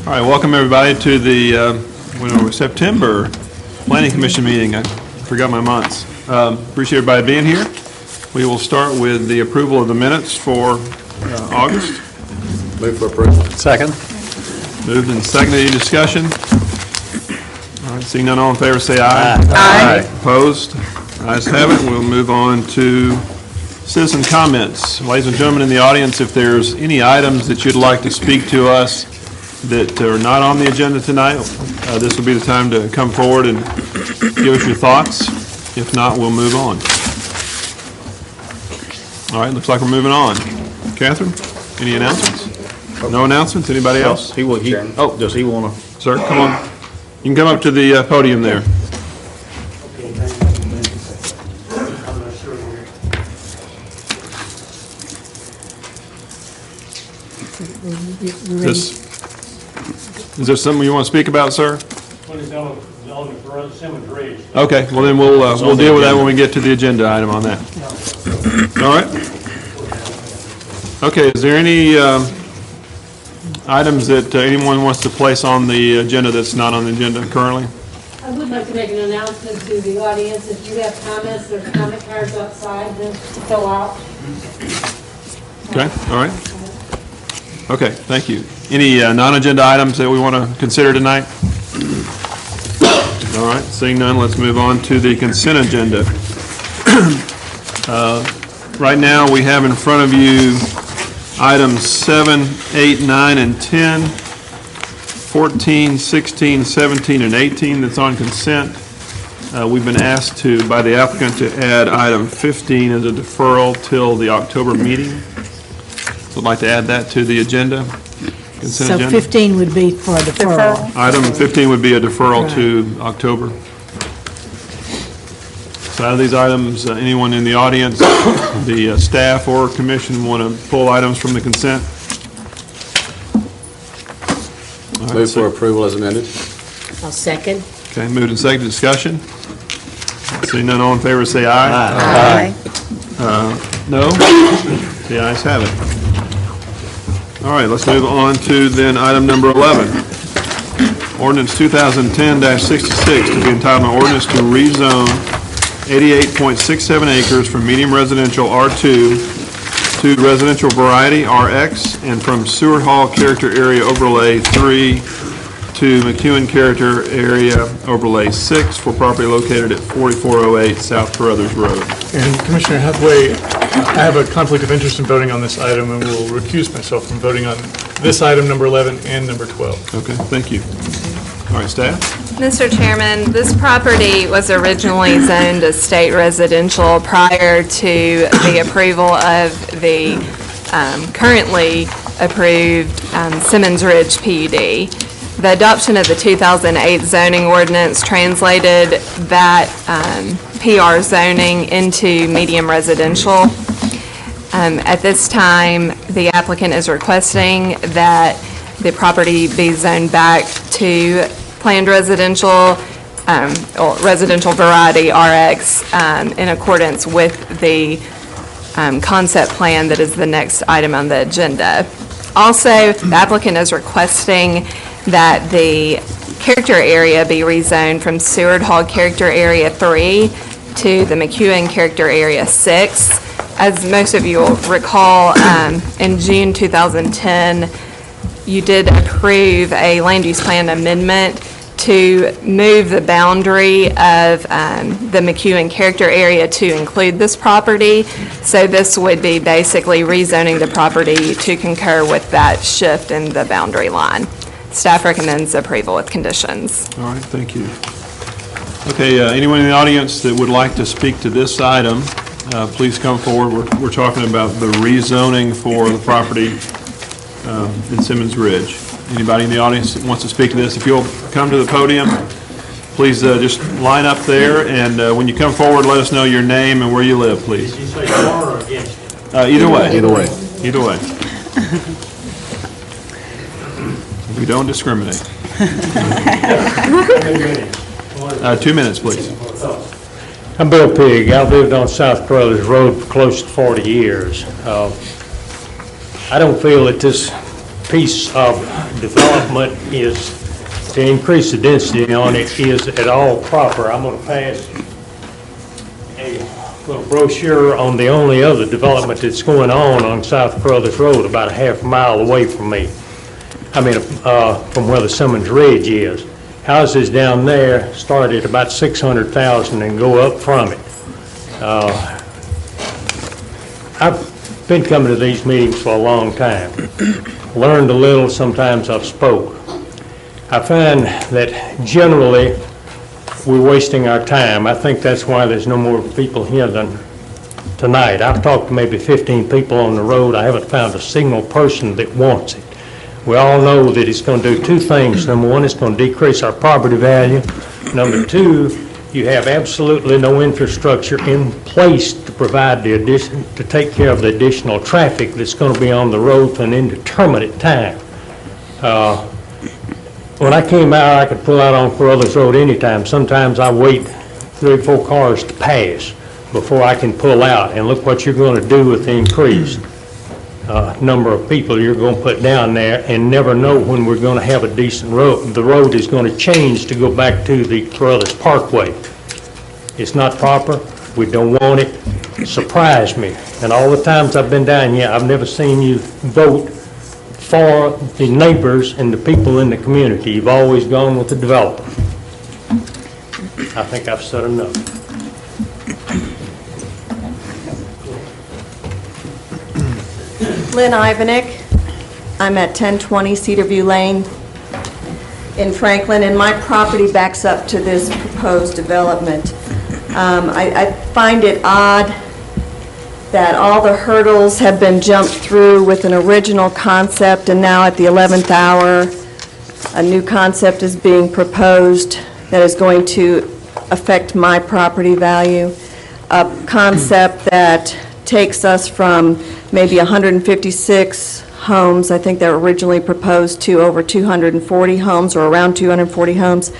All right, welcome everybody to the September Planning Commission meeting. I forgot my months. Appreciate everybody being here. We will start with the approval of the minutes for August. Move for approval. Second. Moved and seconded. Any discussion? All right, seeing none, all in favor say aye. Aye. Opposed? Ayes have it. We'll move on to citizen comments. Ladies and gentlemen in the audience, if there's any items that you'd like to speak to us that are not on the agenda tonight, this will be the time to come forward and give us your thoughts. If not, we'll move on. All right, looks like we're moving on. Catherine, any announcements? No announcements? Anybody else? Does he want to? Sir, come on. You can come up to the podium there. Is there something you want to speak about, sir? Okay, well then we'll deal with that when we get to the agenda item on that. All right. Okay, is there any items that anyone wants to place on the agenda that's not on the agenda currently? I would like to make an announcement to the audience. If you have comments, there's comment cards outside to fill out. Okay, all right. Okay, thank you. Any non-agenda items that we want to consider tonight? All right, seeing none, let's move on to the consent agenda. Right now, we have in front of you items 7, 8, 9, and 10, 14, 16, 17, and 18 that's on consent. We've been asked by the applicant to add item 15 as a deferral till the October meeting. So I'd like to add that to the agenda. Consent So agenda. 15 would be for a deferral. Item 15 would be a deferral to October. So out of these items, anyone in the audience, the staff or commission want to pull items from the consent? All right, Move for approval as amended. I'll second. Okay, moved and seconded. Discussion? Seeing none, all in favor say aye. Aye. No? The ayes have it. All right, let's move on to then item number 11. Ordinance 2010-66 to be entitled an ordinance to rezone 88.67 acres from medium residential R2 to residential variety RX and from Seward Hall Character Area Overlay 3 to McEwen Character Area Overlay 6 for property located at 4408 South Carruthers Road. And Commissioner Hathaway, I have a conflict of interest in voting on this item and will recuse myself from voting on this item, number 11, and number 12. Okay, thank you. All right, staff? Mr. Chairman, this property was originally zoned as state residential prior to the approval of the currently approved Simmons Ridge PUD. The adoption of the 2008 zoning ordinance translated that PR zoning into medium residential. At this time, the applicant is requesting that the property be zoned back to planned residential, or residential variety RX in accordance with the concept plan that is the next item on the agenda. Also, the applicant is requesting that the character area be rezoned from Seward Hall Character Area 3 to the McEwen Character Area 6. As most of you will recall, in June 2010, you did approve a land use plan amendment to move the boundary of the McEwen Character Area to include this property. So this would be basically rezoning the property to concur with that shift in the boundary line. Staff recommends approval with conditions. All right, thank you. Okay, anyone in the audience that would like to speak to this item, please come forward. We're talking about the rezoning for the property in Simmons Ridge. Anybody in the audience that wants to speak to this, if you'll come to the podium, please just line up there, and when you come forward, let us know your name and where you live, please. Did you say for or against? Either way. Either way. Either way. We don't discriminate. 2 minutes, please. I'm Bill Pigg. I've lived on South Carruthers Road for close to 40 years. I don't feel that this piece of development is to increase the density on it is at all proper. I'm going to pass a little brochure on the only other development that's going on South Carruthers Road, about a half mile away from me. I mean, from where the Simmons Ridge is. Houses down there start at about 600,000 and go up from it. I've been coming to these meetings for a long time. Learned a little, sometimes I've spoke. I find that generally we're wasting our time. I think that's why there's no more people here than tonight. I've talked to maybe 15 people on the road. I haven't found a single person that wants it. We all know that it's going to do two things. Number one, it's going to decrease our property value. Number two, you have absolutely no infrastructure in place to provide the addition, to take care of the additional traffic that's going to be on the road for an indeterminate time. When I came out, I could pull out on Carruthers Road anytime. Sometimes I wait 3 or 4 cars to pass before I can pull out. And look what you're going to do with the increased number of people you're going to put down there, and never know when we're going to have a decent road. The road is going to change to go back to the Carruthers Parkway. It's not proper. We don't want it. It surprised me. And all the times I've been down here, I've never seen you vote for the neighbors and the people in the community. You've always gone with the developer. I think I've said enough. Lynn Ivanek. I'm at 1020 Cedarview Lane in Franklin, and my property backs up to this proposed development. I find it odd that all the hurdles have been jumped through with an original concept, and now at the 11th hour, a new concept is being proposed that is going to affect my property value. A concept that takes us from maybe 156 homes, I think they're originally proposed, to over 240 homes, or around 240 homes.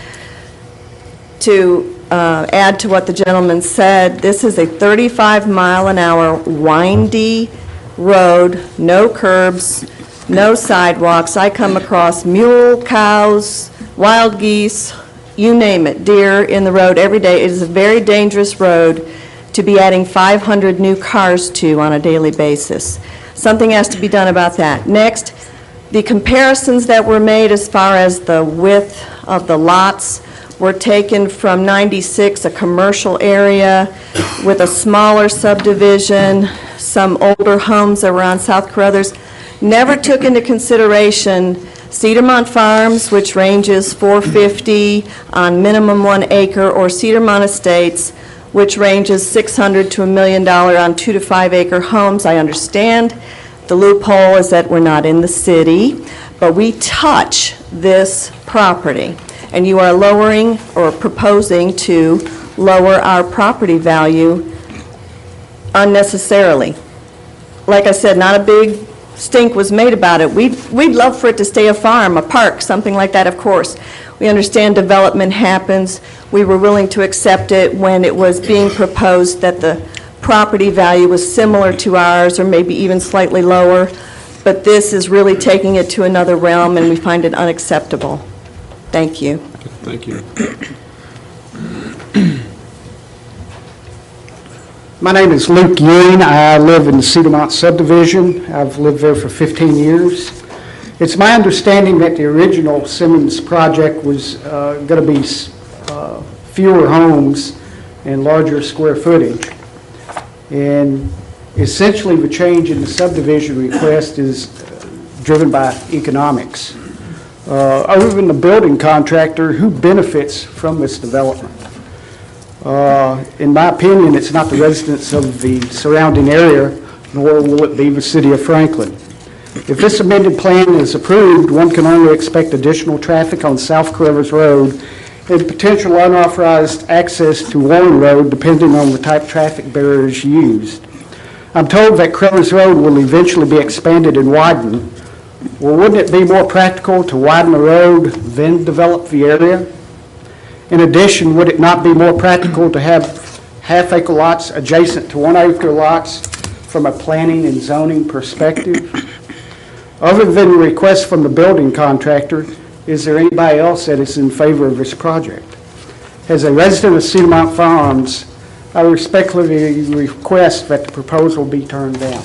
To add to what the gentleman said, this is a 35-mile-an-hour windy road, no curbs, no sidewalks. I come across mule, cows, wild geese, you name it, deer in the road every day. It is a very dangerous road to be adding 500 new cars to on a daily basis. Something has to be done about that. Next, the comparisons that were made as far as the width of the lots were taken from 96, a commercial area with a smaller subdivision, some older homes around South Carruthers. Never took into consideration Cedarmont Farms, which ranges $450 on minimum 1 acre, or Cedarmont Estates, which ranges $600 to $1 million on 2 to 5 acre homes. I understand the loophole is that we're not in the city, but we touch this property, and you are lowering or proposing to lower our property value unnecessarily. Like I said, not a big stink was made about it. We'd love for it to stay a farm, a park, something like that, of course. We understand development happens. We were willing to accept it when it was being proposed that the property value was similar to ours, or maybe even slightly lower. But this is really taking it to another realm, and we find it unacceptable. Thank you. Thank you. My name is Luke Ewing. I live in the Cedarmont subdivision. I've lived there for 15 years. It's my understanding that the original Simmons project was going to be fewer homes and larger square footage. And essentially the change in the subdivision request is driven by economics. Other than the building contractor, who benefits from this development? In my opinion, it's not the residents of the surrounding area, nor will it be the city of Franklin. If this amended plan is approved, one can only expect additional traffic on South Carruthers Road and potential unauthorized access to Warren Road, depending on the type of traffic barriers used. I'm told that Carruthers Road will eventually be expanded and widened. Well, wouldn't it be more practical to widen the road than develop the area? In addition, would it not be more practical to have half-acre lots adjacent to 1 acre lots from a planning and zoning perspective? Other than the request from the building contractor, is there anybody else that is in favor of this project? As a resident of Cedar Mount Farms, I respectfully request that the proposal be turned down.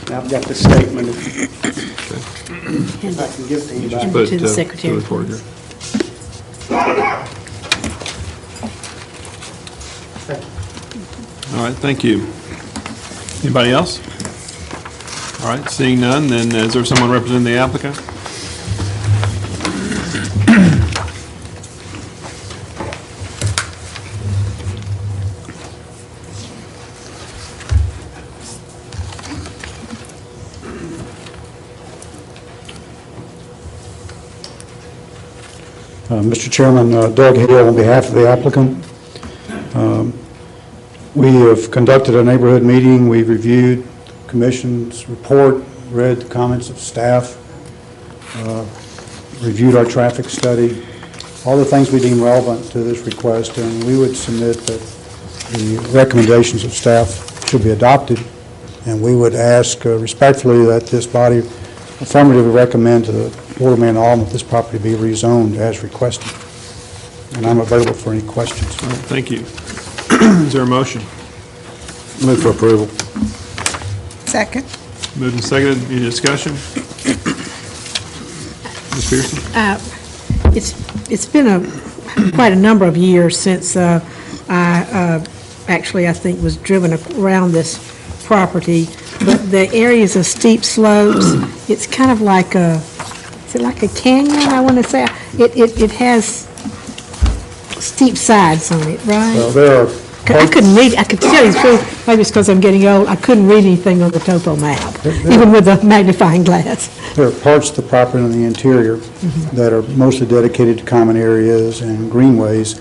And I've got the statement. If I can give it to anybody. Put, To the secretary, to the board here. All right, thank you. Anybody else? All right, seeing none, then is there someone representing the applicant? Mr. Chairman, Doug Hill on behalf of the applicant. We have conducted a neighborhood meeting. We've reviewed the commission's report, read the comments of staff, reviewed our traffic study, all the things we deem relevant to this request, and we would submit that the recommendations of staff should be adopted, and we would ask respectfully that this body affirmatively recommend to the Board of Mayor and Aldermen that this property be rezoned as requested. And I'm available for any questions. All right, thank you. Is there a motion? Move for approval. Second. Moved and seconded. Any discussion? Ms. Pearson? It's been quite a number of years since I think was driven around this property, but the areas of steep slopes, it's kind of like is it like a canyon, I want to say? It has steep sides on it, right? Well, there are I couldn't read, I could tell you the truth, maybe it's because I'm getting old, I couldn't read anything on the topo map, even with a magnifying glass. There are parts of the property in the interior that are mostly dedicated to common areas and greenways,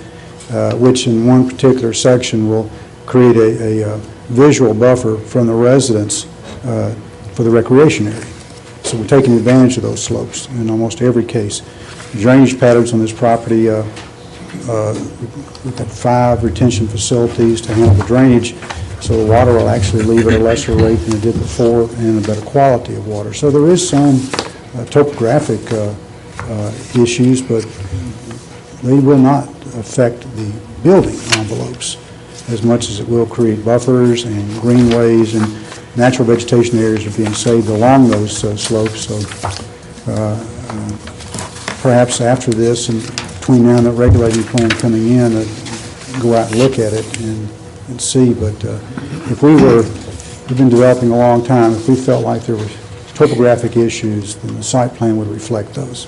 which in one particular section will create a visual buffer from the residents for the recreation area. So we're taking advantage of those slopes in almost every case. Drainage patterns on this property, we've got 5 retention facilities to handle the drainage, so the water will actually leave at a lesser rate than it did before and a better quality of water. So there is some topographic issues, but they will not affect the building envelopes as much as it will create buffers and greenways, and natural vegetation areas are being saved along those slopes. So perhaps after this, and between now and the regulating plan coming in, go out and look at it and see. But if we've been developing a long time, if we felt like there were topographic issues, then the site plan would reflect those.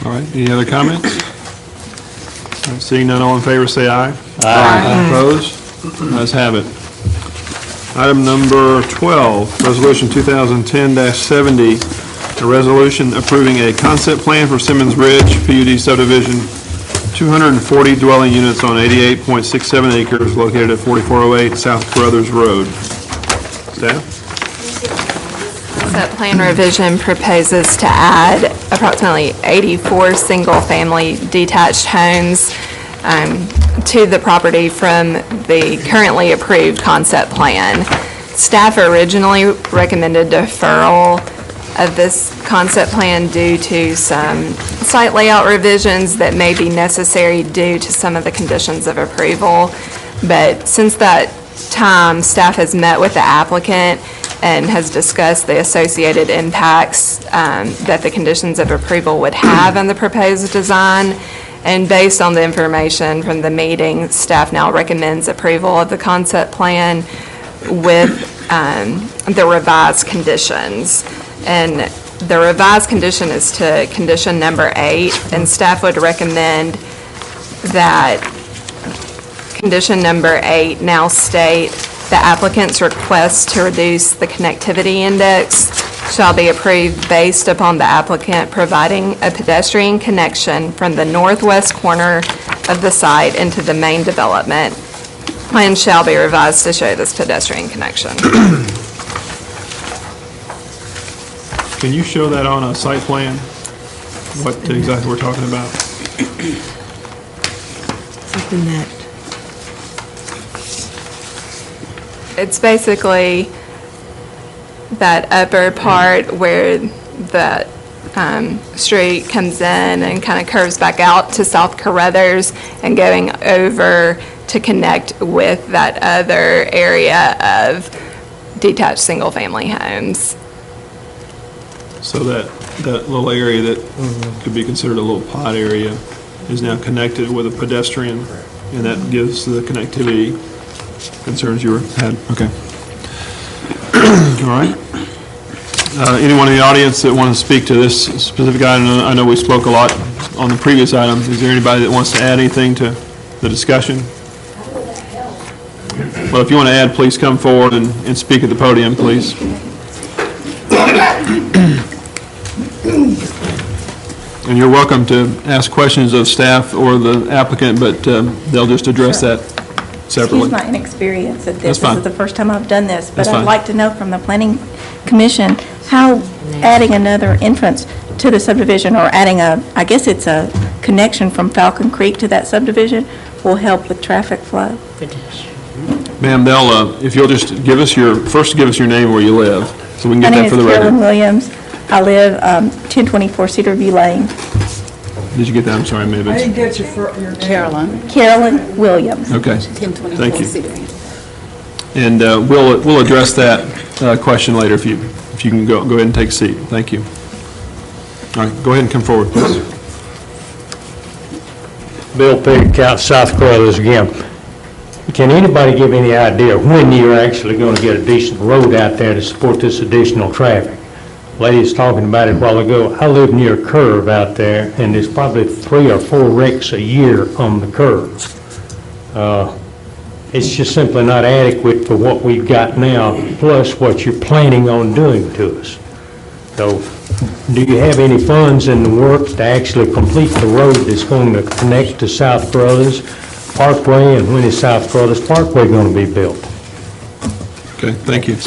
All right, any other comments? All right, seeing none, all in favor, say aye. Aye. Opposed? Ayes have it. Item number 12, Resolution 2010-70, a resolution approving a concept plan for Simmons Ridge PUD subdivision, 240 dwelling units on 88.67 acres located at 4408 South Carruthers Road. Staff? Concept plan revision proposes to add approximately 84 single-family detached homes to the property from the currently approved concept plan. Staff originally recommended deferral of this concept plan due to some site layout revisions that may be necessary due to some of the conditions of approval. But since that time, staff has met with the applicant and has discussed the associated impacts that the conditions of approval would have on the proposed design. And based on the information from the meeting, staff now recommends approval of the concept plan with the revised conditions. And the revised condition is to condition number 8, and staff would recommend that condition number 8 now state the applicant's request to reduce the connectivity index shall be approved based upon the applicant providing a pedestrian connection from the northwest corner of the site into the main development. Plan shall be revised to show this pedestrian connection. Can you show that on a site plan, what exactly we're talking about? Something that, It's basically that upper part where the street comes in and kind of curves back out to South Carruthers and going over to connect with that other area of detached single-family homes. So that little area that could be considered a little pod area is now connected with a pedestrian, and that gives the connectivity concerns you had. Okay. All right. Anyone in the audience that wants to speak to this specific item? I know we spoke a lot on the previous items. Is there anybody that wants to add anything to the discussion? Well, if you want to add, please come forward and speak at the podium, please. And you're welcome to ask questions of staff or the applicant, but they'll just address that separately. Excuse my inexperience at That's this. fine. This is the first time I've done this, but That's fine. I'd like to know from the Planning Commission how adding another entrance to the subdivision, or adding I guess it's a connection from Falcon Creek to that subdivision, will help with traffic flow. Ma'am, if you'll just give us your name where you live, so we can get that for the My name is Carolyn record. Williams. I live 1024 Cedar View Lane. Did you get that? I'm sorry, maybe. I didn't get your Carolyn. Carolyn Williams. Okay. 1024 Thank you. Cedar. And we'll address that question later if you can go ahead and take a seat. Thank you. All right, go ahead and come forward, please. Bill Pigott, South Carruthers again. Can anybody give any idea when you're actually going to get a decent road out there to support this additional traffic? Lady was talking about it a while ago. I live near a curve out there, and there's probably 3 or 4 wrecks a year on the curve. It's just simply not adequate for what we've got now, plus what you're planning on doing to us. So, do you have any funds in the works to actually complete the road that's going to connect to South Carruthers Parkway, and when is South Carruthers Parkway going to be built? Okay, thank you.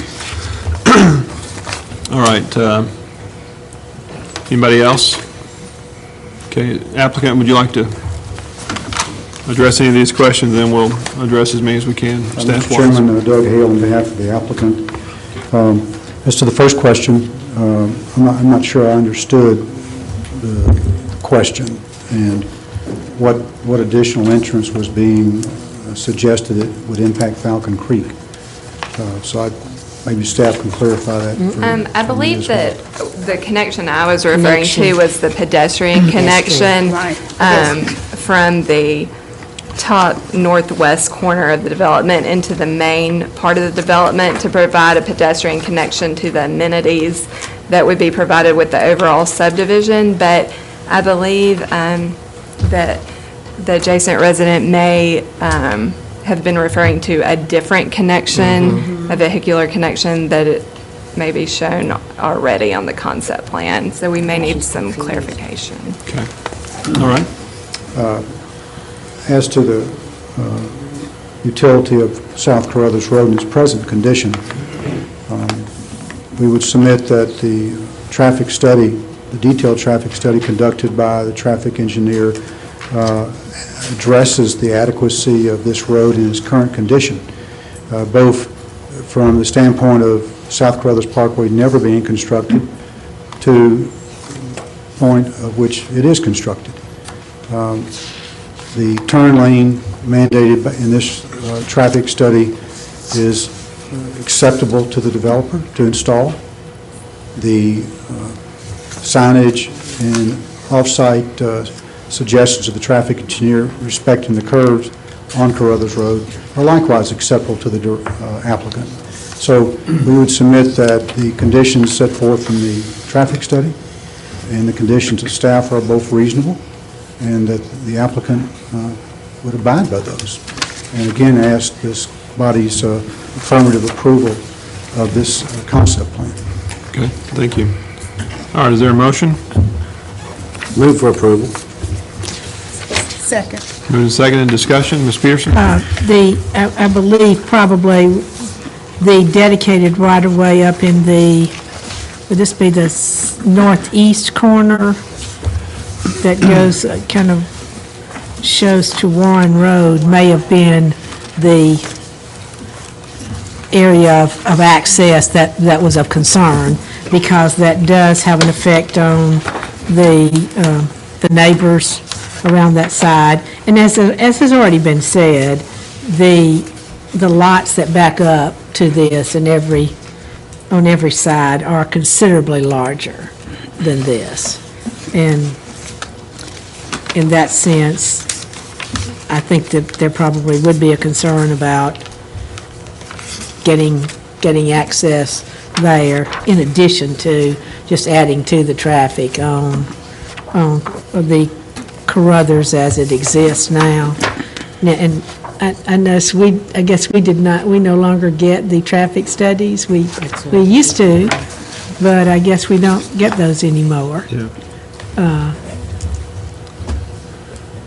All right. Anybody else? Okay, applicant, would you like to address any of these questions, then we'll address as many as we can. Mr. Staff-wise. Chairman, Doug Hale on behalf of the applicant. As to the first question, I'm not sure I understood the question and what additional entrance was being suggested that would impact Falcon Creek. So maybe staff can clarify that. I believe that the connection I was referring to was the pedestrian connection from the top northwest corner of the development into the main part of the development to provide a pedestrian connection to the amenities that would be provided with the overall subdivision. But I believe that the adjacent resident may have been referring to a different connection, a vehicular connection that it may be shown already on the concept plan. So we may need some clarification. Okay. All right. As to the utility of South Carruthers Road in its present condition, we would submit that the traffic study, the detailed traffic study conducted by the traffic engineer addresses the adequacy of this road in its current condition, both from the standpoint of South Carruthers Parkway never being constructed to the point of which it is constructed. The turn lane mandated in this traffic study is acceptable to the developer to install. The signage and off-site suggestions of the traffic engineer respecting the curves on Carruthers Road are likewise acceptable to the applicant. So we would submit that the conditions set forth in the traffic study and the conditions of staff are both reasonable, and that the applicant would abide by those. And again, ask this body's affirmative approval of this concept plan. Okay, thank you. All right, is there a motion? Move for approval. Second. Moving and second in discussion, Ms. Pearson? I believe probably the dedicated right-of-way up in the, would this be the northeast corner that goes, kind of shows to Warren Road, may have been the area of access that was of concern, because that does have an effect on the neighbors around that side. And as has already been said, the lots that back up to this on every side are considerably larger than this. And in that sense, I think that there probably would be a concern about getting access there, in addition to just adding to the traffic on the Carruthers as it exists now. And I guess we no longer get the traffic studies. We used to, but I guess we don't get those anymore. Yeah.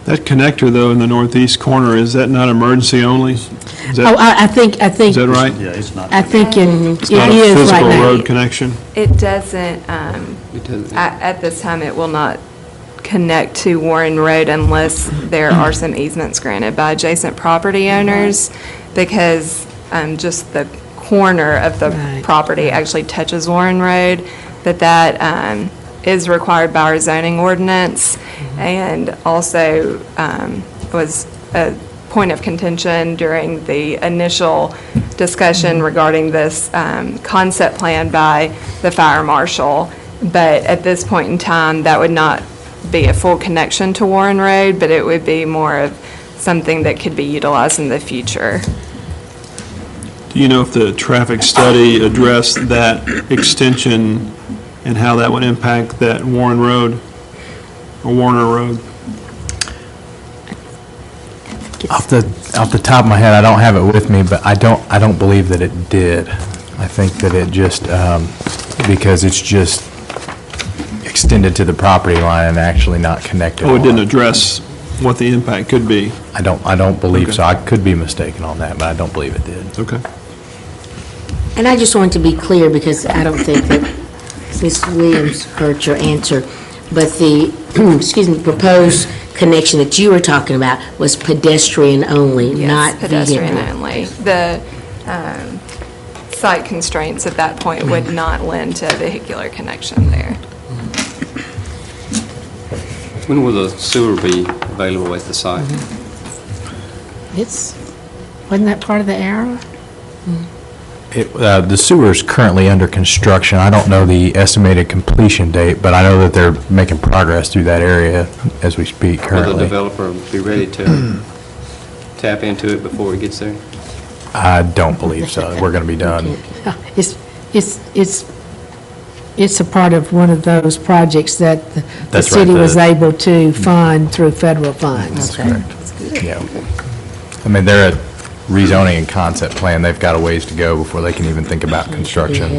That connector, though, in the northeast corner, is that not emergency only? I think. Is that right? Yeah, it's not. I think it is It's not a right physical now. road connection? It doesn't, at this time, it will not connect to Warren Road unless there are some easements granted by adjacent property owners, because just the corner of the Right. property actually touches Warren Road, but that is required by our zoning ordinance, and also was a point of contention during the initial discussion regarding this concept plan by the fire marshal. But at this point in time, that would not be a full connection to Warren Road, but it would be more of something that could be utilized in the future. Do you know if the traffic study addressed that extension and how that would impact that Warren Road, or Warner Road? Off the top of my head, I don't have it with me, but I don't believe that it did. I think that it just, because it's just extended to the property line and actually not connected. Oh, it didn't address what the impact could be? I don't believe Okay. so. I could be mistaken on that, but I don't believe it did. Okay. And I just want to be clear, because I don't think that Ms. Williams heard your answer, but the, excuse me, proposed connection that you were talking about was pedestrian only, not Yes, pedestrian vehicle. only. The site constraints at that point would not lend to a vehicular connection there. When will the sewer be available at the site? Wasn't that part of the arrow? The sewer is currently under construction. I don't know the estimated completion date, but I know that they're making progress through that area as we speak Will the currently. developer be ready to tap into it before it gets there? I don't believe so. We're going to be done. It's a part of one of those projects that the That's right, city was the- able to fund through federal funds. That's correct. Yeah. I mean, they're at rezoning and concept plan. They've got a ways to go before they can even think about construction.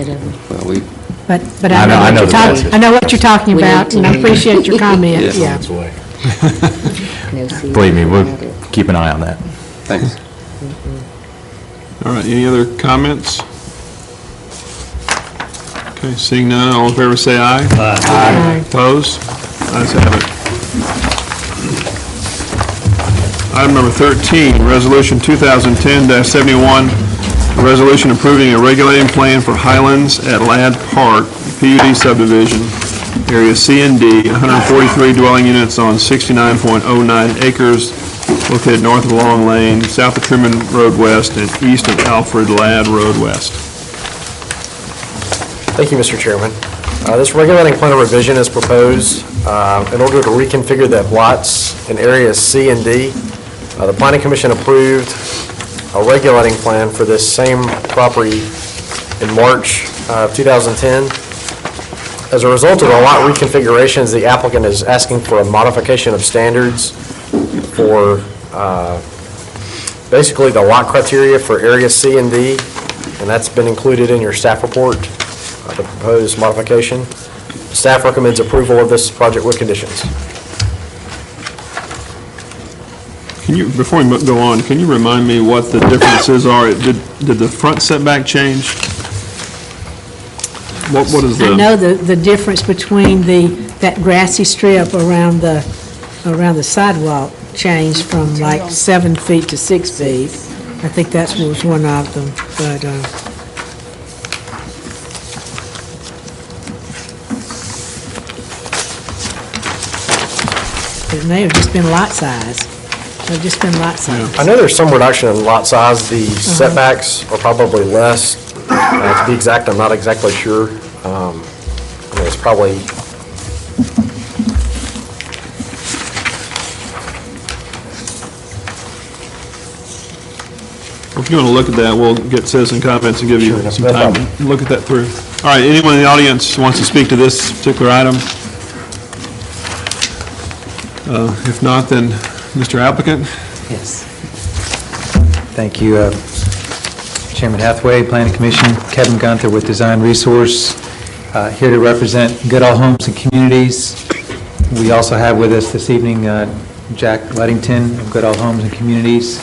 Well, But I know- I know the process. I know what you're talking We need about, to- and I appreciate your comment, Yes. yeah. Believe me, we'll keep an eye on that. Thanks. All right, any other comments? Okay, seeing none, all in favor say aye. Aye. Opposed? Ayes have it. Item number 13, Resolution 2010-71, a resolution approving a regulating plan for Highlands at Ladd Park, PUD subdivision, area C and D, 143 dwelling units on 69.09 acres, located north of Long Lane, south of Truman Road West, and east of Alfred Ladd Road West. Thank you, Mr. Chairman. This regulating plan revision is proposed in order to reconfigure the lots in areas C and D. The Planning Commission approved a regulating plan for this same property in March of 2010. As a result of the lot reconfigurations, the applicant is asking for a modification of standards for basically the lot criteria for area C and D, and that's been included in your staff report, the proposed modification. Staff recommends approval of this project with conditions. Can you, before we go on, can you remind me what the differences are? Did the front setback change? What is the? I know the difference between that grassy strip around the sidewalk changed from like 7 feet to 6 feet, I think that was one of them, but, it may have just been lot size. It have just been lot size. I know there's some reduction in lot size. The setbacks are probably less. To be exact, I'm not exactly sure. I mean, it's probably, If you want to look at that, we'll get citizen comments and give you some time to look at that through. All right, anyone in the audience wants to speak to this particular item? If not, then Mr. Applicant? Yes. Thank you, Chairman Hathaway, Planning Commission, Kevin Gunther with Design Resource, here to represent Goodall Homes and Communities. We also have with us this evening Jack Luddington of Goodall Homes and Communities.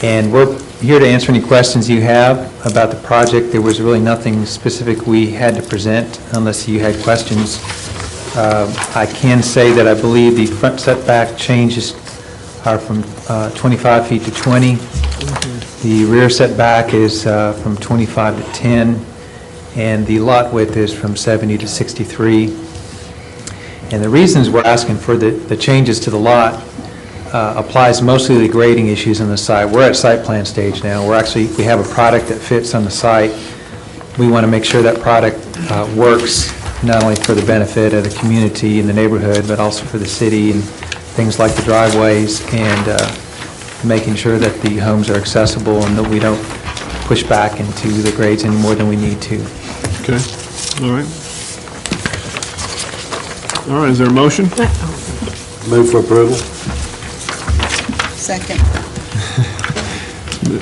And we're here to answer any questions you have about the project. There was really nothing specific we had to present unless you had questions. I can say that I believe the front setback changes are from 25 feet to 20. The rear setback is from 25 to 10, and the lot width is from 70 to 63. And the reasons we're asking for the changes to the lot applies mostly to the grading issues on the site. We're at site plan stage now. We have a product that fits on the site. We want to make sure that product works not only for the benefit of the community and the neighborhood, but also for the city and things like the driveways, and making sure that the homes are accessible and that we don't push back into the grades any more than we need to. Okay, all right. All right, is there a motion? Move for approval. Second.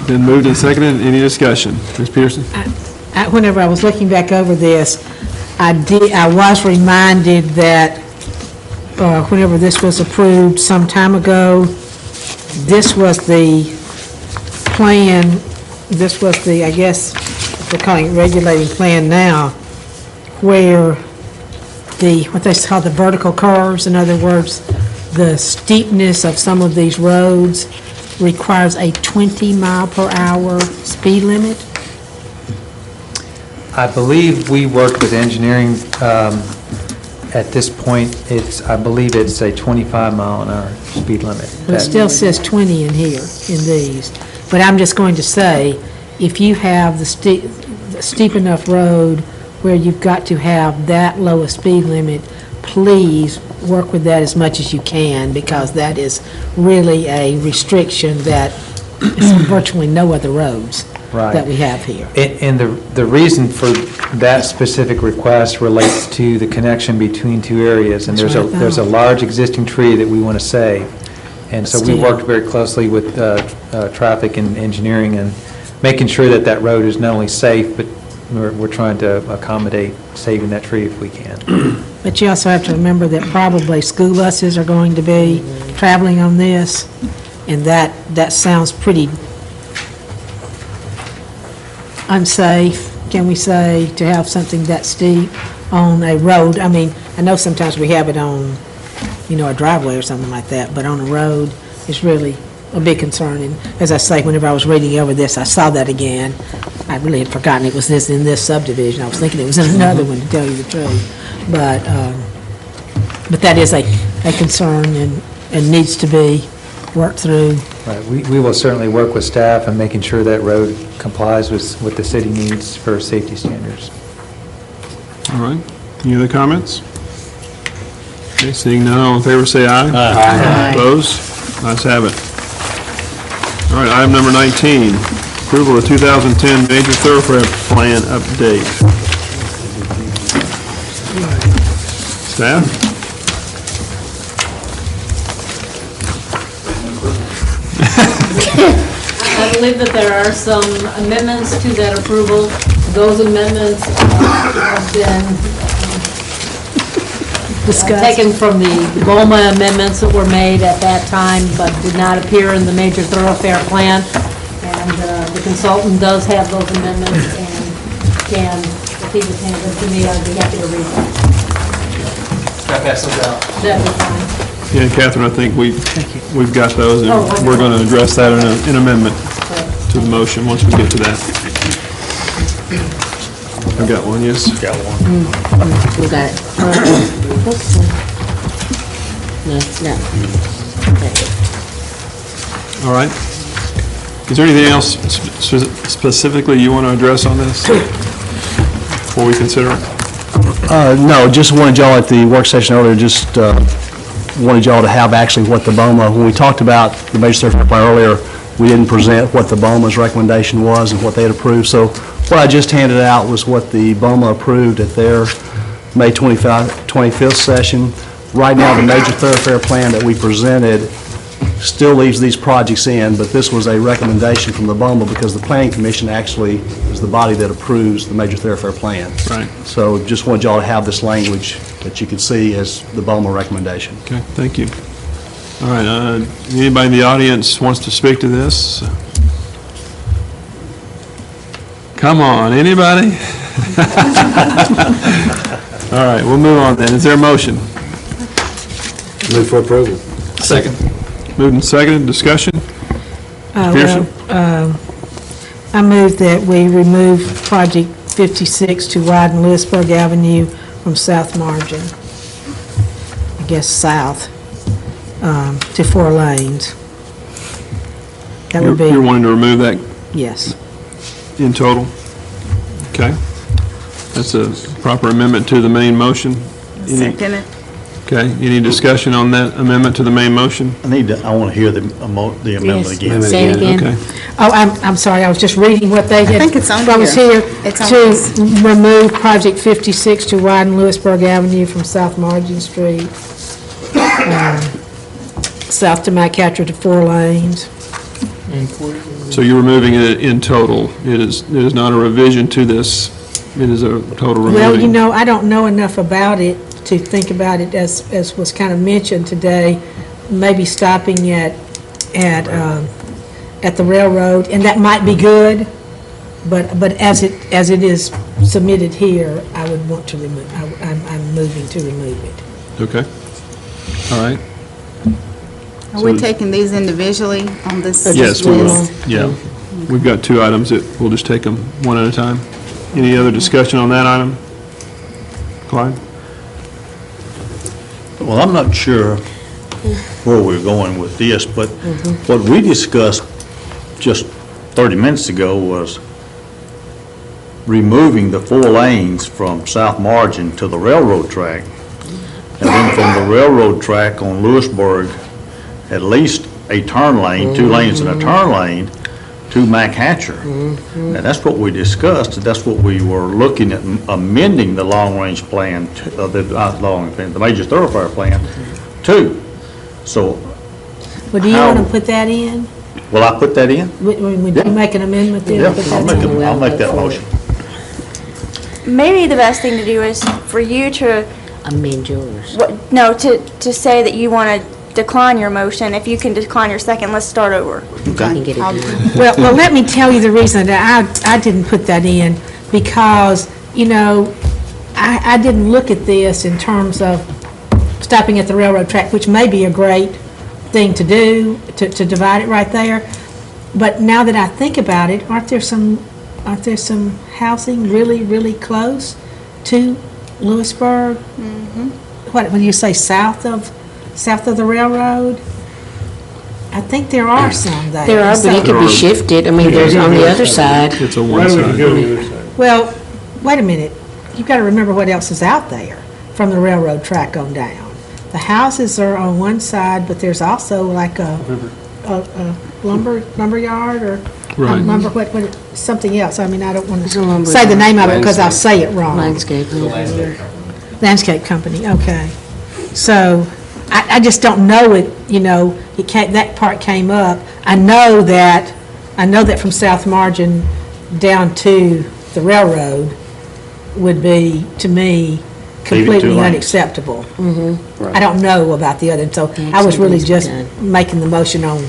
Been moved and seconded. Any discussion? Ms. Pearson? Whenever I was looking back over this, I was reminded that whenever this was approved some time ago, this was the plan, this was the, I guess, they're calling it regulating plan now, where what they call the vertical curves, in other words, the steepness of some of these roads requires a 20-mile-per-hour speed limit. I believe we worked with engineering. At this point, I believe it's a 25-mile-an-hour speed limit. But it still says 20 in here, in these. But I'm just going to say, if you have the steep enough road where you've got to have that low a speed limit, please work with that as much as you can, because that is really a restriction that is on virtually no other roads that we have here. And the reason for that specific request relates to the connection between two areas, and there's a large existing tree that we want to save. And so we worked very closely with traffic and engineering and making sure that that road is not only safe, but we're trying to accommodate saving that tree if we can. But you also have to remember that probably school buses are going to be traveling on this, and that sounds pretty unsafe, can we say, to have something that steep on a road. I mean, I know sometimes we have it on, a driveway or something like that, but on a road, it's really a big concern. And as I say, whenever I was reading over this, I saw that again. I really had forgotten it was in this subdivision. I was thinking it was in another one, to tell you the truth. But that is a concern and needs to be worked through. Right. We will certainly work with staff on making sure that road complies with what the city needs for safety standards. All right. Any other comments? Okay, seeing none, all in favor say aye. Aye. Opposed? Ayes have it. All right, item number 19, approval of 2010 Major Thoroughfare Plan update. Staff? I believe that there are some amendments to that approval. Those amendments have been taken from the GOMA amendments that were made at that time, but did not appear in the major thoroughfare plan. And the consultant does have those amendments, and can, if he would hand them to me, I'd be happy to read them. Can I pass those out? That'd be fine. Yeah, Catherine, I think we've got those, and we're going to address that in an amendment. to the motion once we get to that. I've got one, yes? Got one. We got it. No. All right. Is there anything else specifically you want to address on this before we consider it? No, just wanted y'all at the work session earlier, just wanted y'all to have actually what the BOMA, when we talked about the major thoroughfare plan earlier, we didn't present what the BOMA's recommendation was and what they had approved. So what I just handed out was what the BOMA approved at their May 25th session. Right now, the major thoroughfare plan that we presented still leaves these projects in, but this was a recommendation from the BOMA because the Planning Commission actually is the body that approves the major thoroughfare plan. Right. So just wanted y'all to have this language that you could see as the BOMA recommendation. Okay, thank you. All right, anybody in the audience wants to speak to this? Come on, anybody? All right, we'll move on then. Is there a motion? Move for approval. Second. Moved and seconded, discussion? Pearson? I move that we remove project 56 to widen Lewisburg Avenue from South Margin, I guess south, to 4 lanes. That would be, You're wanting to remove that yes. in total? Okay. That's a proper amendment to the main motion. Second it. Okay, any discussion on that amendment to the main motion? I want to hear the amendment Yes. again. Say it again. Okay. Oh, I'm sorry, I was just reading what they had. I think it's on I was here. here It's on to this. remove project 56 to widen Lewisburg Avenue from South Margin Street, south to McCatcher to 4 lanes. So you're removing it in total. It is not a revision to this. It is a total removing. Well, you know, I don't know enough about it to think about it as was kind of mentioned today, maybe stopping at the railroad, and that might be good, but as it is submitted here, I would want to remove, I'm moving to remove it. Okay. All right. Are we taking these individually on this Yes, we will. list? Yeah. We've got 2 items that we'll just take them one at a time. Any other discussion on that item? Clyde? Well, I'm not sure where we're going with this, but what we discussed just 30 minutes ago was removing the 4 lanes from South Margin to the railroad track, and then from the railroad track on Lewisburg, at least a turn lane, 2 lanes and a turn lane, to McHatcher. And that's what we discussed, that's what we were looking at, amending the long-range plan, the major thoroughfare plan, to. So, Well, do you want to put that in? will I put that in? Would you make an amendment there? Yeah, Put that in? I'll make that motion. Maybe the best thing to do is for you to, Amend yours. no, to say that you want to decline your motion. If you can decline your second, let's start over. Okay. Well, let me tell you the reason that I didn't put that in, because, you know, I didn't look at this in terms of stopping at the railroad track, which may be a great thing to do, to divide it right there. But now that I think about it, aren't there some housing really, really close to Lewisburg? What, when you say south of the railroad? I think there are some there. There are, but it could be shifted. I mean, there's on the other side. It's a one side. Well, wait a minute. You've got to remember what else is out there from the railroad track on down. The houses are on one side, but there's also like a lumber yard or Right. lumber, something else. I mean, I don't want to say the name of it because I'll say it wrong. Landscape. Landscape company, okay. So, I just don't know it, you know, that part came up. I know that from South Margin down to the railroad would be, to me, completely unacceptable. I don't know about the other, so I was really just making the motion on,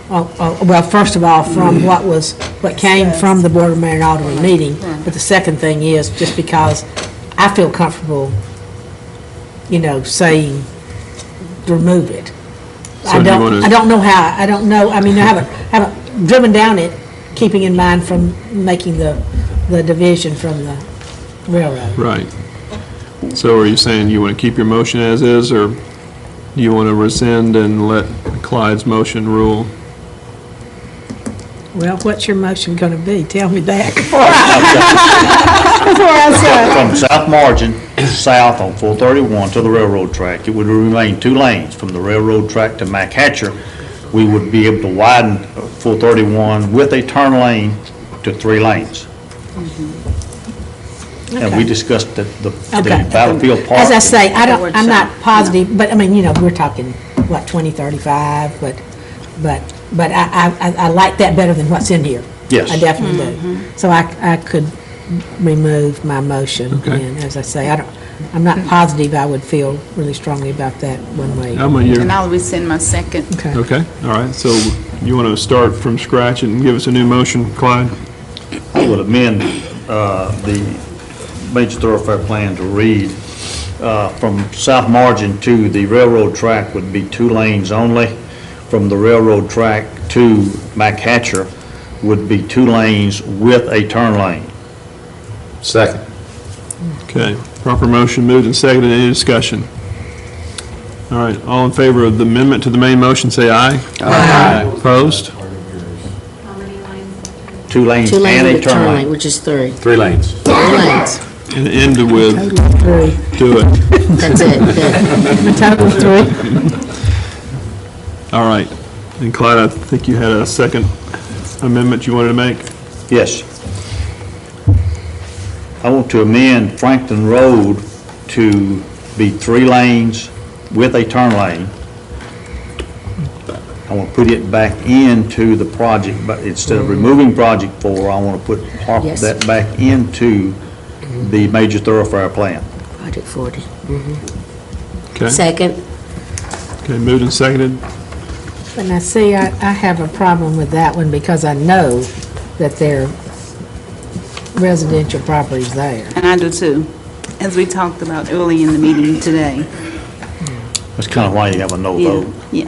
well, first of all, from what came from the Board of Mayor and Alderman meeting, but the second thing is just because I feel comfortable, you know, saying remove it. So do you wanna- I don't know how, I don't know, I mean, I haven't driven down it keeping in mind from making the division from the railroad. Right. So are you saying you want to keep your motion as is, or do you want to rescind and let Clyde's motion rule? Well, what's your motion going to be? Tell me that before I say. From South Margin south on 431 to the railroad track, it would remain 2 lanes. From the railroad track to Mac Hatcher, we would be able to widen 431 with a turn lane to 3 lanes. And we discussed the Battlefield Park. As I say, I'm not positive, but I mean, we're talking, what, 20, 35, but I like that better than what's in here. Yes. I definitely do. So I could remove my motion. Okay. And as I say, I'm not positive I would feel really strongly about that one way. And I'll rescind my second. Okay, all right. So you want to start from scratch and give us a new motion, Clyde? I would amend the major thoroughfare plan to read, from South Margin to the railroad track would be 2 lanes only. From the railroad track to Mac Hatcher would be 2 lanes with a turn lane. Second. Okay, proper motion moved and seconded. Any discussion? All right, all in favor of the amendment to the main motion, say aye. Aye. Opposed? 2 lanes 2 lanes and a with turn lane. which is 3. 3 lanes. 3 lanes. And end with, do it. That's it. Total 3. All right. And Clyde, I think you had a second amendment you wanted to make? Yes. I want to amend Franklin Road to be 3 lanes with a turn lane. I want to put it back into the project, but instead of removing Project 4, I want to put that back into the major thoroughfare plan. Project 40. Okay. Second. Okay, moved and seconded. But now, see, I have a problem with that one because I know that there are residential properties there. And I do too, as we talked about early in the meeting today. That's kind of why you have a no vote. Yeah.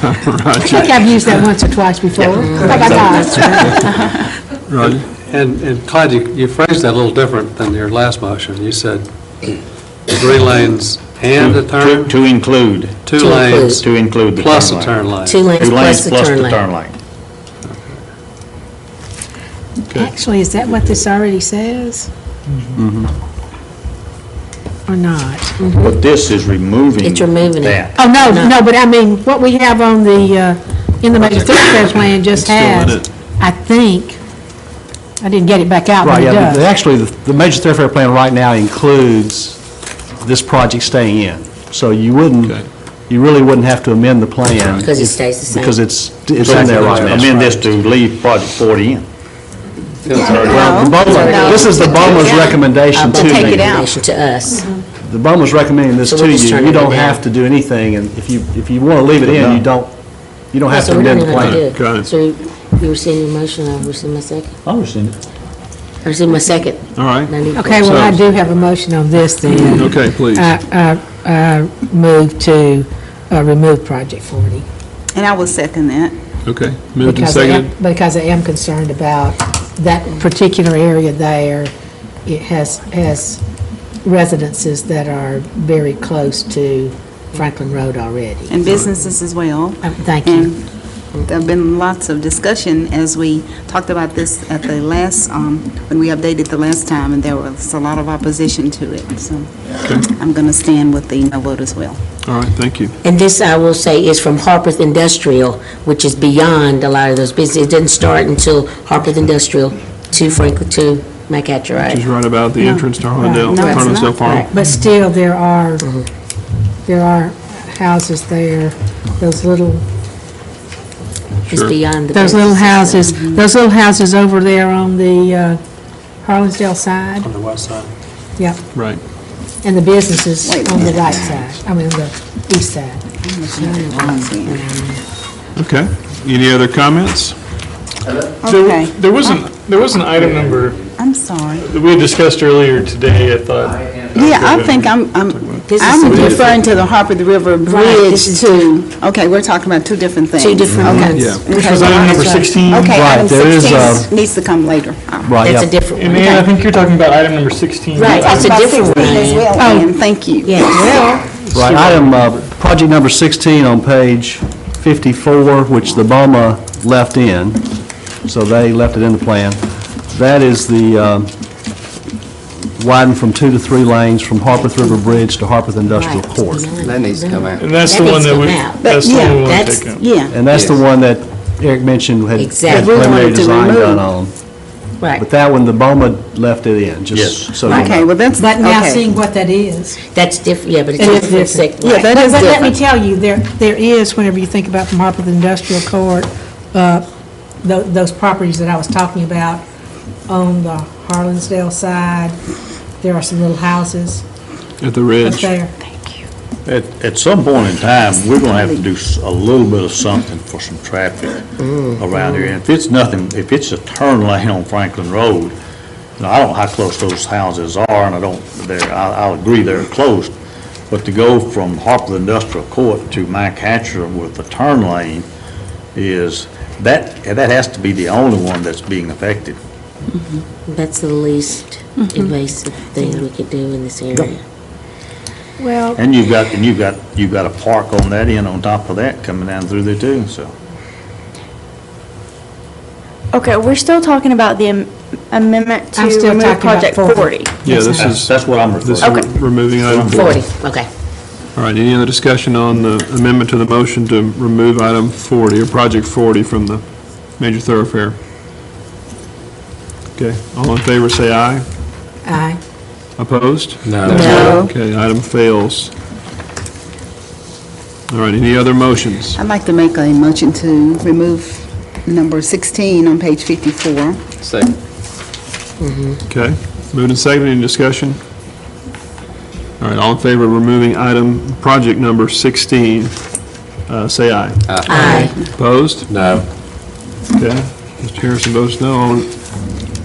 I think I've used that once or twice before. Roger? And Clyde, you phrased that a little different than your last motion. You said 3 lanes and a turn? To include. 2 lanes. To include the plus turn a turn lane. 2 lanes plus the turn lane. turn lane. Actually, is that what this already says? Or not? But this is removing It's removing that. Oh, no, but I mean, what we have on the, in the major thoroughfares plan just It's still in has, it. I think, I didn't get it back out, but Right, it yeah, does. actually, the major thoroughfare plan right now includes this project staying in. So you wouldn't, you really wouldn't have to amend the plan. Because it stays the same. Because it's in there right now. Amend this to leave Project 40 in. Well, this is the BOMA's recommendation to Take you. it out. Recommendation to us. The BOMA's recommending this So to we'll just you. turn You it don't down. have to do anything, and if you want to leave it in, you don't have So to we don't amend the even have plan. to do it. Got it. So you rescind your motion, I'll rescind my second. I'll rescind it. I rescind my second. All right. And I need- Okay, well, I do have a motion on this then. Okay, please. I move to remove Project 40. And I will second that. Okay, moved and Because seconded. because I am concerned about that particular area there. It has residences that are very close to Franklin Road already. And businesses as well. Thank you. And there have been lots of discussion as we talked about this at the last, when we updated the last time, and there was a lot of opposition to it. So I'm going to stand with the no vote as well. All right, thank you. And this, I will say, is from Harpeth Industrial, which is beyond a lot of those businesses. It didn't start until Harpeth Industrial to Franklin, to Mac Hatcher, right? Which is right about the entrance to Harlandale, No, it's Harlandale not. Farm. But still, there are houses there, those little, It's Sure. beyond the. those little businesses. houses, those little houses over there on the Harlingsdale side. On the west side. Yep. Right. And the businesses on the right side, I mean, the east side. Okay. Any other comments? Okay. There was an item number I'm sorry. that we had discussed earlier today, I thought. Yeah, I think I'm This is I'm a different- referring to the Harper River Right, Bridge this is too. Okay, we're talking about two different things. Two different Okay. ones. Yeah. Which was item number 16. Okay, Right, item there is, 16 needs to come later. Right, That's yeah. a different And one. Ann, I think you're talking about item number 16. Right, that's a About different one. 16 as well, Ann. Thank you. Yeah. Right, project number 16 on page 54, which the BOMA left in, so they left it in the plan. That is the widen from 2 to 3 lanes from Harpeth River Bridge to Harpeth Industrial Right. Court. That needs to come out. And that's That the one needs that to we, come out. that's the one we want to That's- take out. Yeah. And that's the Yes. one that Eric mentioned had Exactly. we preliminary wanted to design remove. done on. Right. But that one, the BOMA left it in, Yes. just so you Okay, know. well, that's, But now okay. seeing what that is. That's different, yeah, but it's It a is different different. segment. Yeah, that is But let me different. tell you, there is, whenever you think about from Harpeth Industrial Court, those properties that I was talking about on the Harlansdale side, there are some little houses At the up ridge. there. At some point in time, we're gonna have to do a little bit of something for some traffic around here. And if it's nothing, if it's a turn lane on Franklin Road, I don't know how close those houses are, and I'll agree they're close, but to go from Harpeth Industrial Court to Mike Hatcher with the turn lane that has to be the only one that's being affected. That's the least invasive thing we could do in this area. Well, And you've got a park on that end on top of that coming down through there too, so. Okay, we're still talking about the amendment to I'm still remove talking about Project 40. 40. Yeah, this is, That's what I'm referring this to. is removing item 40. 40, okay. All right, any other discussion on the amendment to the motion to remove item 40, or project 40 from the major thoroughfare? Okay, all in favor, say aye. aye. Opposed? No. No. Okay, item fails. All right, any other motions? I'd like to make a motion to remove number 16 on page 54. Second. Okay, moved and seconded, any discussion? All right, all in favor of removing project number 16, say aye. Aye. Opposed? No. Okay, Mr. Harrison votes no. All in-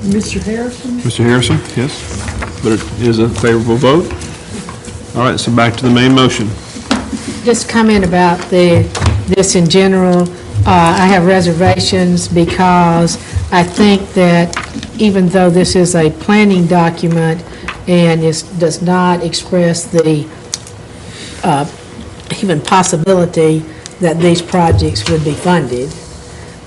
Mr. Harrison? Mr. Harrison, yes, but it is a favorable vote. All right, so back to the main motion. Just comment about this in general. I have reservations because I think that even though this is a planning document and does not express the even possibility that these projects would be funded,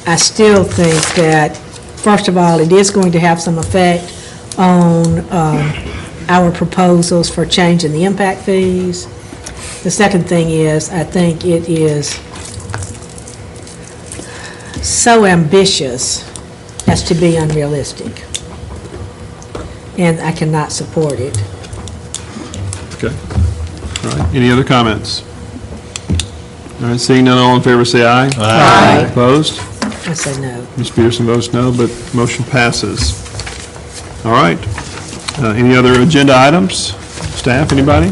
I still think that, first of all, it is going to have some effect on our proposals for changing the impact fees. The second thing is, I think it is so ambitious as to be unrealistic. And I cannot support it. Okay. All right, any other comments? All right, seeing none, all in favor say aye. Aye. Opposed? I say no. Ms. Peterson votes no, but motion passes. All right. Any other agenda items? Staff, anybody?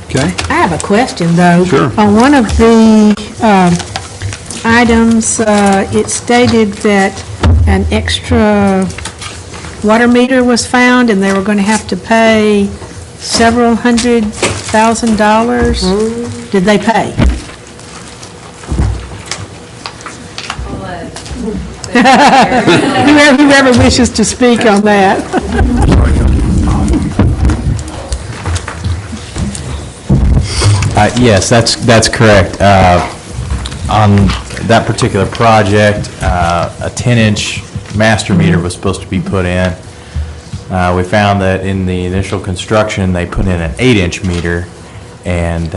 Okay. I have a question, though. Sure. On one of the items, it stated that an extra water meter was found, and they were going to have to pay several $100,000. Did they pay? Whoever wishes to speak on that. Yes, that's correct. On that particular project, a 10-inch master meter was supposed to be put in. We found that in the initial construction, they put in an 8-inch meter and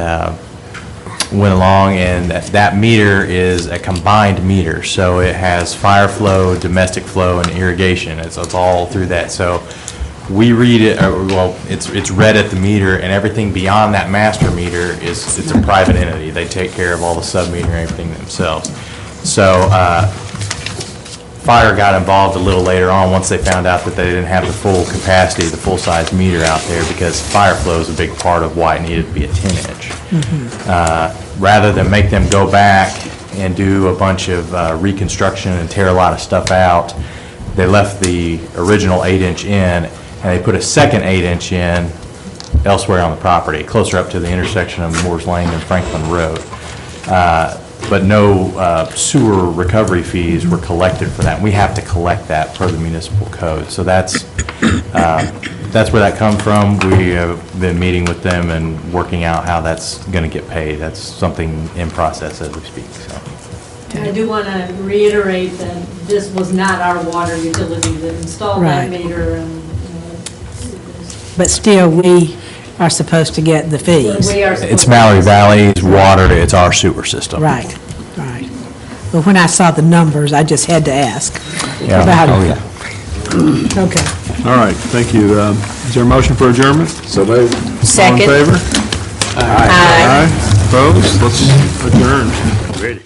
went along, and that meter is a combined meter. So it has fire flow, domestic flow, and irrigation. It's all through that. So we read it, it's read at the meter, and everything beyond that master meter it's a private entity. They take care of all the sub-meter and everything themselves. So fire got involved a little later on once they found out that they didn't have the full capacity, the full-size meter out there, because fire flow is a big part of why it needed to be a 10-inch. Rather than make them go back and do a bunch of reconstruction and tear a lot of stuff out, they left the original 8-inch in, and they put a second 8-inch in elsewhere on the property, closer up to the intersection of Moores Lane and Franklin Road. But no sewer recovery fees were collected for that. We have to collect that per the municipal code. So that's where that comes from. We have been meeting with them and working out how that's going to get paid. That's something in process as we speak, so. I do want to reiterate that this was not our water utility that installed that Right. meter. But still, we are supposed to get the fees. We are supposed It's to- Mallory Valley's water, it's our sewer system. Right, right. But when I saw the numbers, I just had to ask Yeah. about Oh, it. yeah. Okay. All right, thank you. Is there a motion for adjournment? So moved. All in favor? Aye. Opposed? Let's adjourn. Ready.